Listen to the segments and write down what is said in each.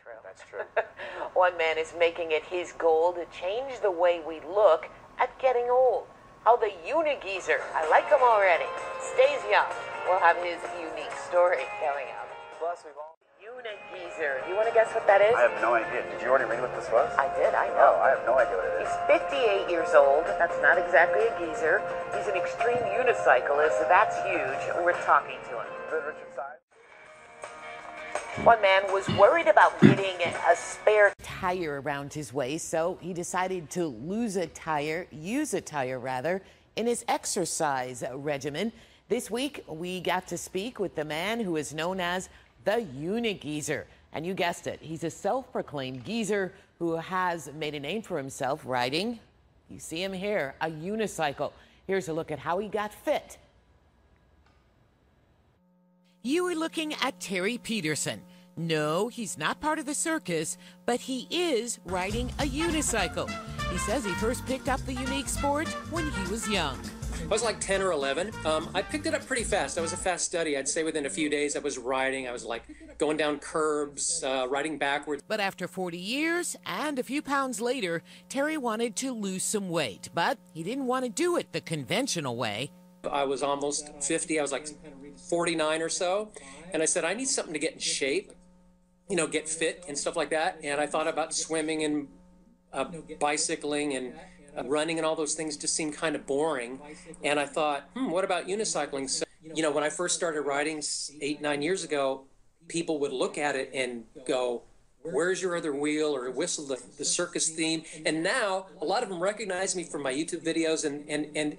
true. That's true. One man is making it his goal to change the way we look at getting old. How the UniGeezer, I like him already, stays young. We'll have his unique story coming up. Plus, we've all... UniGeezer. Do you want to guess what that is? I have no idea. Did you already read what this was? I did, I know. Oh, I have no idea what it is. He's 58 years old. That's not exactly a geezer. He's an extreme unicyclist. That's huge. We're talking to him. Good, Richard Side. One man was worried about getting a spare tire around his waist, so he decided to use a tire in his exercise regimen. This week, we got to speak with the man who is known as the UniGeezer. And you guessed it, he's a self-proclaimed geezer who has made a name for himself riding, you see him here, a unicycle. Here's a look at how he got fit. You are looking at Terry Peterson. No, he's not part of the circus, but he is riding a unicycle. He says he first picked up the unique sport when he was young. I was like 10 or 11. I picked it up pretty fast. I was a fast study. I'd say within a few days I was riding. I was like going down curbs, riding backwards. But after 40 years and a few pounds later, Terry wanted to lose some weight, but he didn't want to do it the conventional way. I was almost 50. I was like 49 or so. And I said, I need something to get in shape, you know, get fit and stuff like that. And I thought about swimming and bicycling and running, and all those things just seemed kind of boring. And I thought, what about unicycling? So, you know, when I first started riding 8-9 years ago, people would look at it and go, where's your other wheel, or whistle the circus theme. And now a lot of them recognize me from my YouTube videos, and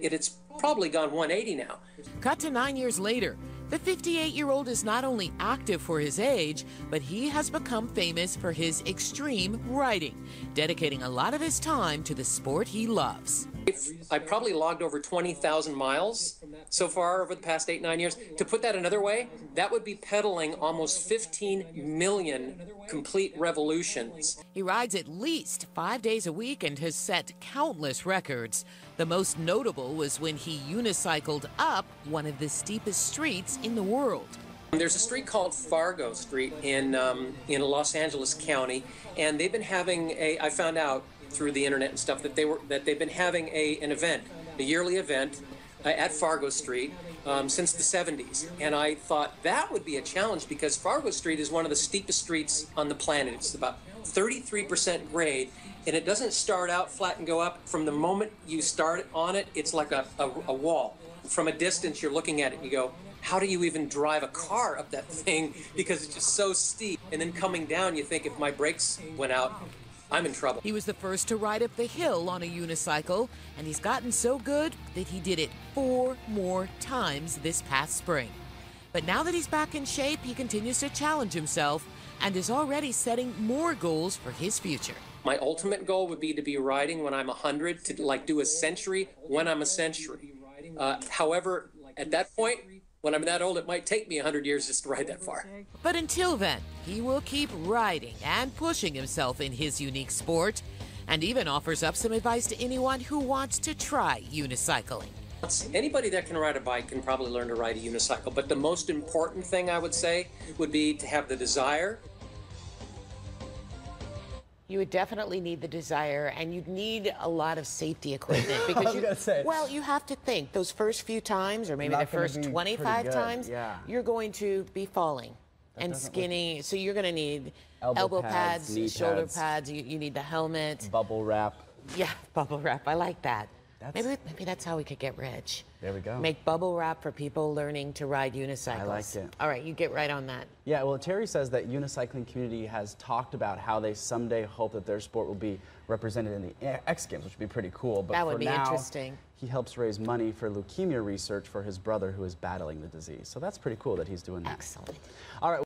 it's probably gone 180 now. Cut to 9 years later, the 58-year-old is not only active for his age, but he has become famous for his extreme riding, dedicating a lot of his time to the sport he loves. I probably logged over 20,000 miles so far over the past 8-9 years. To put that another way, that would be pedaling almost 15 million complete revolutions. He rides at least 5 days a week and has set countless records. The most notable was when he unicycled up one of the steepest streets in the world. There's a street called Fargo Street in Los Angeles County, and they've been having I found out through the internet and stuff that they've been having an event, a yearly event at Fargo Street since the 70s. And I thought that would be a challenge, because Fargo Street is one of the steepest streets on the planet. It's about 33% grade, and it doesn't start out flat and go up. From the moment you start on it, it's like a wall. From a distance, you're looking at it and you go, how do you even drive a car up that thing? Because it's just so steep. And then coming down, you think, if my brakes went out, I'm in trouble. He was the first to ride up the hill on a unicycle, and he's gotten so good that he did it 4 more times this past spring. But now that he's back in shape, he continues to challenge himself and is already setting more goals for his future. My ultimate goal would be to be riding when I'm 100, to like do a century when I'm a century. However, at that point, when I'm that old, it might take me 100 years just to ride that far. But until then, he will keep riding and pushing himself in his unique sport, and even offers up some advice to anyone who wants to try unicycling. Anybody that can ride a bike can probably learn to ride a unicycle, but the most important thing I would say would be to have the desire. You would definitely need the desire, and you'd need a lot of safety equipment, because you have to think those first few times, or maybe the first 25 times, you're going to be falling and skinny. So you're going to need elbow pads, shoulder pads. You need the helmet, bubble wrap. Yeah, bubble wrap. I like that. Maybe that's how we could get rich. There we go. Make bubble wrap for people learning to ride unicycles. I like it. All right, you get right on that. Yeah, well, Terry says that unicycling community has talked about how they someday hope that their sport will be represented in the X Games, which would be pretty cool. But that would for be now, interesting. He helps raise money for leukemia research for his brother who is battling the disease. So that's pretty cool that he's doing that. Excellent. All right.